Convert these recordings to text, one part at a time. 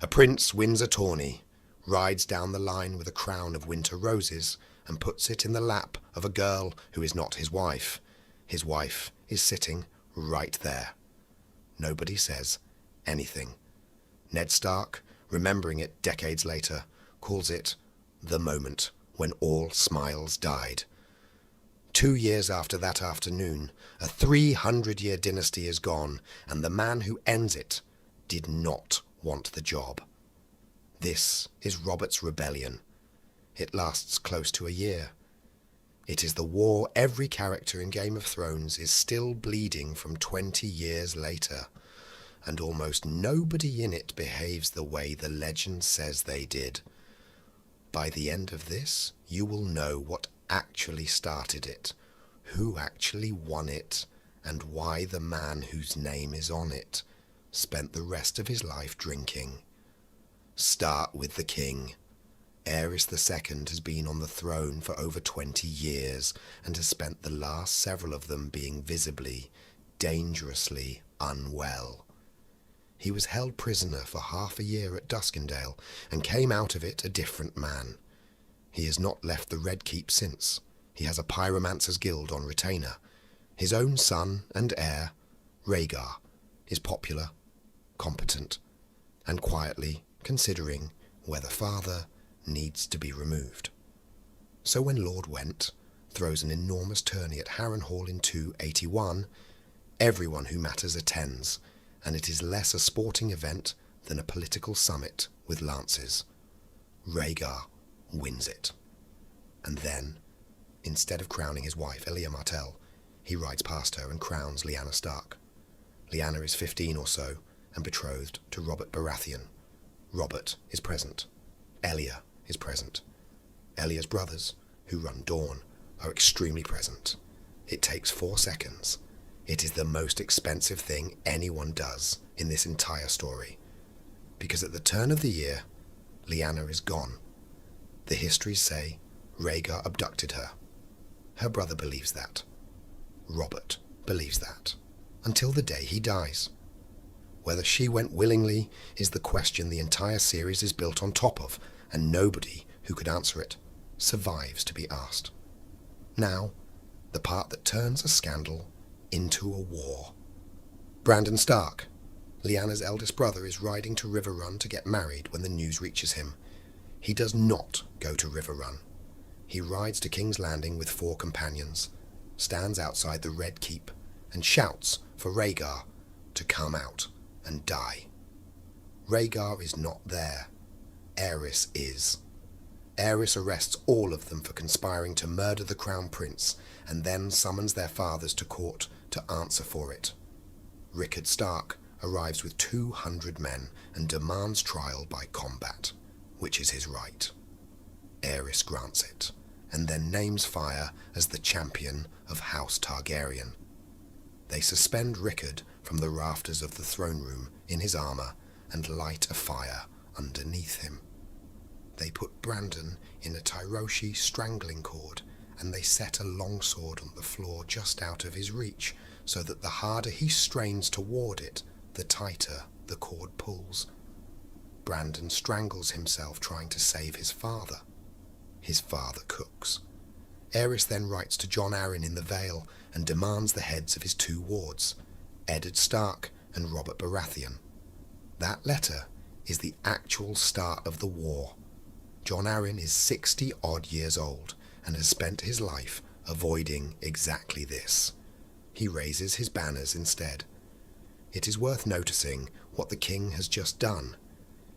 A prince wins a tourney, rides down the line with a crown of winter roses, and puts it in the lap of a girl who is not his wife. His wife is sitting right there. Nobody says anything. Ned Stark, remembering it decades later, calls it the moment when all smiles died. 2 years after that afternoon, a 300-year dynasty is gone, and the man who ends it did not want the job. This is Robert's rebellion. It lasts close to a year. It is the war every character in Game of Thrones is still bleeding from 20 years later, and almost nobody in it behaves the way the legend says they did. By the end of this, you will know what actually started it, who actually won it, and why the man whose name is on it spent the rest of his life drinking. Start with the king. Aerys II has been on the throne for over 20 years and has spent the last several of them being visibly, dangerously unwell. He was held prisoner for half a year at Duskendale and came out of it a different man. He has not left the Red Keep since. He has a pyromancer's guild on retainer. His own son and heir, Rhaegar, is popular, competent, and quietly considering whether father needs to be removed. So when Lord Went throws an enormous tourney at Harrenhal in 281, everyone who matters attends, and it is less a sporting event than a political summit with lances. Rhaegar wins it. And then, instead of crowning his wife, Elia Martell, he rides past her and crowns Lyanna Stark. Lyanna is 15 or so and betrothed to Robert Baratheon. Robert is present. Elia is present. Elia's brothers, who run Dorne, are extremely present. It takes 4 seconds. It is the most expensive thing anyone does in this entire story. Because at the turn of the year, Lyanna is gone. The histories say Rhaegar abducted her. Her brother believes that. Robert believes that. Until the day he dies. Whether she went willingly is the question the entire series is built on top of, and nobody who could answer it survives to be asked. Now, the part that turns a scandal into a war. Brandon Stark, Lyanna's eldest brother, is riding to Riverrun to get married when the news reaches him. He does not go to Riverrun. He rides to King's Landing with 4 companions, stands outside the Red Keep, and shouts for Rhaegar to come out and die. Rhaegar is not there. Aerys is. Aerys arrests all of them for conspiring to murder the Crown Prince and then summons their fathers to court to answer for it. Rickard Stark arrives with 200 men and demands trial by combat, which is his right. Aerys grants it, and then names fire as the champion of House Targaryen. They suspend Rickard from the rafters of the throne room in his armour and light a fire underneath him. They put Brandon in a Tyroshi strangling cord, and they set a longsword on the floor just out of his reach, so that the harder he strains toward it, the tighter the cord pulls. Brandon strangles himself trying to save his father. His father cooks. Aerys then writes to Jon Arryn in the Vale and demands the heads of his 2 wards, Eddard Stark and Robert Baratheon. That letter is the actual start of the war. Jon Arryn is 60-odd years old and has spent his life avoiding exactly this. He raises his banners instead. It is worth noticing what the king has just done.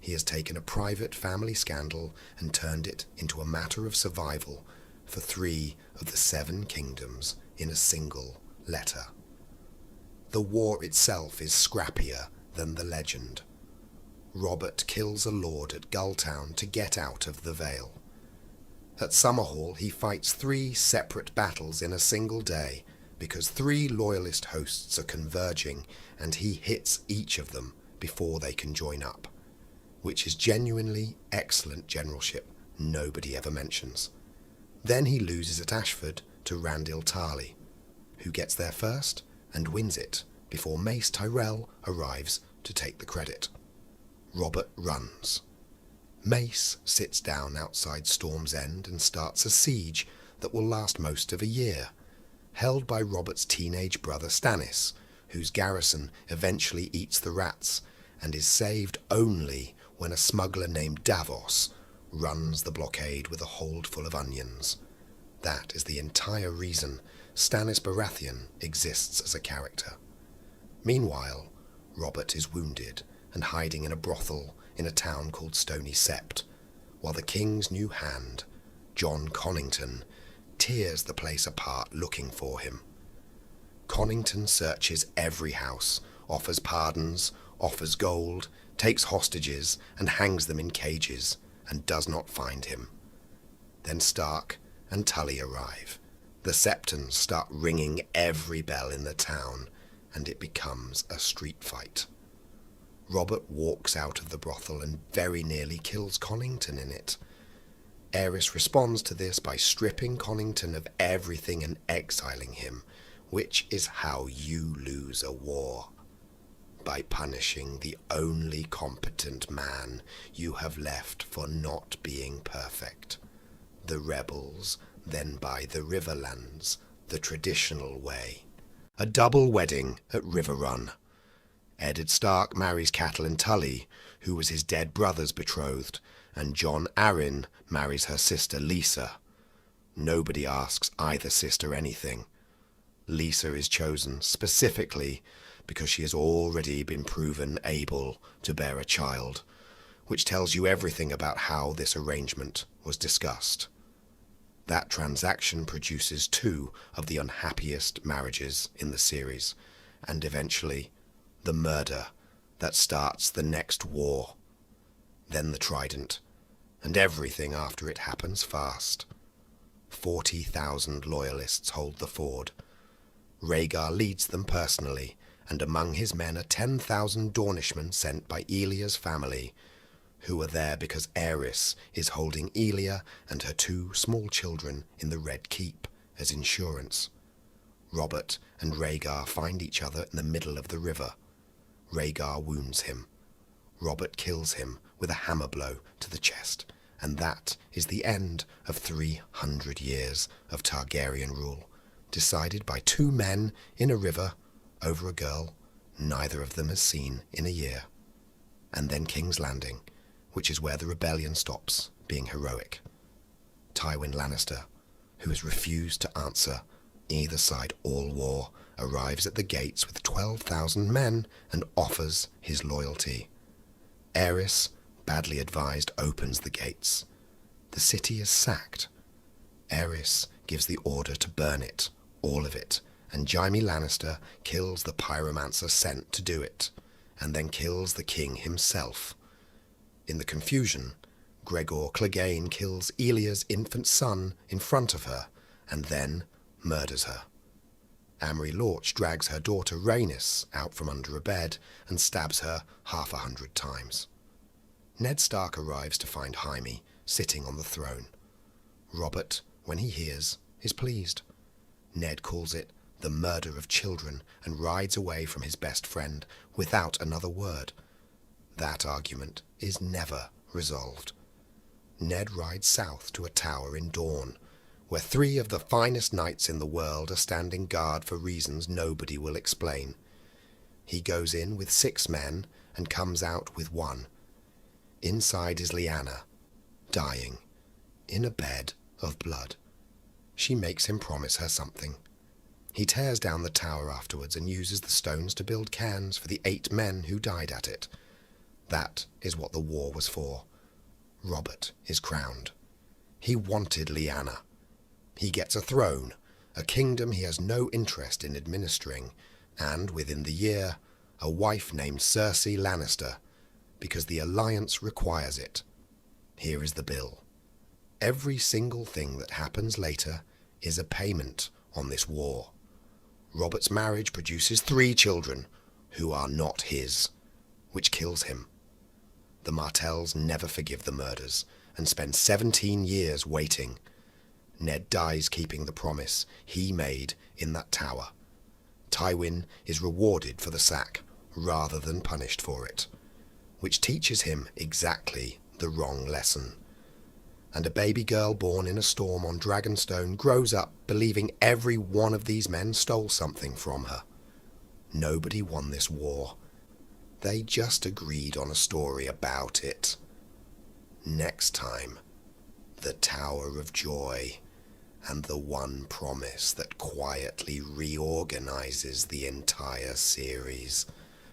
He has taken a private family scandal and turned it into a matter of survival for 3 of the 7 kingdoms in a single letter. The war itself is scrappier than the legend. Robert kills a lord at Gulltown to get out of the Vale. At Summerhall he fights 3 separate battles in a single day because 3 loyalist hosts are converging and he hits each of them before they can join up, which is genuinely excellent generalship nobody ever mentions. Then he loses at Ashford to Randil Tarly, who gets there first and wins it before Mace Tyrell arrives to take the credit. Robert runs. Mace sits down outside Storm's End and starts a siege that will last most of a year, held by Robert's teenage brother Stannis, whose garrison eventually eats the rats and is saved only when a smuggler named Davos runs the blockade with a hold full of onions. That is the entire reason Stannis Baratheon exists as a character. Meanwhile, Robert is wounded and hiding in a brothel in a town called Stony Sept, while the king's new hand, Jon Connington, tears the place apart looking for him. Connington searches every house, offers pardons, offers gold, takes hostages and hangs them in cages, and does not find him. Then Stark and Tully arrive. The Septons start ringing every bell in the town, and it becomes a street fight. Robert walks out of the brothel and very nearly kills Connington in it. Aerys responds to this by stripping Connington of everything and exiling him, which is how you lose a war. By punishing the only competent man you have left for not being perfect. The rebels then buy the Riverlands the traditional way. A double wedding at Riverrun. Eddard Stark marries Catelyn Tully, who was his dead brother's betrothed, and Jon Arryn marries her sister Lisa. Nobody asks either sister anything. Lisa is chosen specifically because she has already been proven able to bear a child, which tells you everything about how this arrangement was discussed. That transaction produces 2 of the unhappiest marriages in the series, and eventually the murder that starts the next war, then the Trident, and everything after it happens fast. 40,000 loyalists hold the ford. Rhaegar leads them personally, and among his men are 10,000 Dornishmen sent by Elia's family, who are there because Aerys is holding Elia and her 2 small children in the Red Keep as insurance. Robert and Rhaegar find each other in the middle of the river. Rhaegar wounds him. Robert kills him with a hammer blow to the chest, and that is the end of 300 years of Targaryen rule, decided by 2 men in a river over a girl neither of them has seen in a year. And then King's Landing, which is where the rebellion stops being heroic. Tywin Lannister, who has refused to answer either side all war, arrives at the gates with 12,000 men and offers his loyalty. Aerys, badly advised, opens the gates. The city is sacked. Aerys gives the order to burn it, all of it, and Jaime Lannister kills the pyromancer sent to do it, and then kills the king himself. In the confusion, Gregor Clegane kills Elia's infant son in front of her, and then murders her. Amory Lorch drags her daughter Rhaenys out from under a bed and stabs her 100 times. Ned Stark arrives to find Jaime sitting on the throne. Robert, when he hears, is pleased. Ned calls it the murder of children and rides away from his best friend without another word. That argument is never resolved. Ned rides south to a tower in Dorne, where 3 of the finest knights in the world are standing guard for reasons nobody will explain. He goes in with 6 men and comes out with 1. Inside is Lyanna, dying, in a bed of blood. She makes him promise her something. He tears down the tower afterwards and uses the stones to build cairns for the 8 men who died at it. That is what the war was for. Robert is crowned. He wanted Lyanna. He gets a throne, a kingdom he has no interest in administering, and within the year, a wife named Cersei Lannister, because the alliance requires it. Here is the bill. Every single thing that happens later is a payment on this war. Robert's marriage produces 3 children, who are not his, which kills him. The Martells never forgive the murders, and spend 17 years waiting. Ned dies keeping the promise he made in that tower. Tywin is rewarded for the sack, rather than punished for it. which teaches him exactly the wrong lesson. And a baby girl born in a storm on Dragonstone grows up believing every one of these men stole something from her. Nobody won this war. They just agreed on a story about it. Next time, the Tower of Joy, and the one promise that quietly reorganizes the entire series.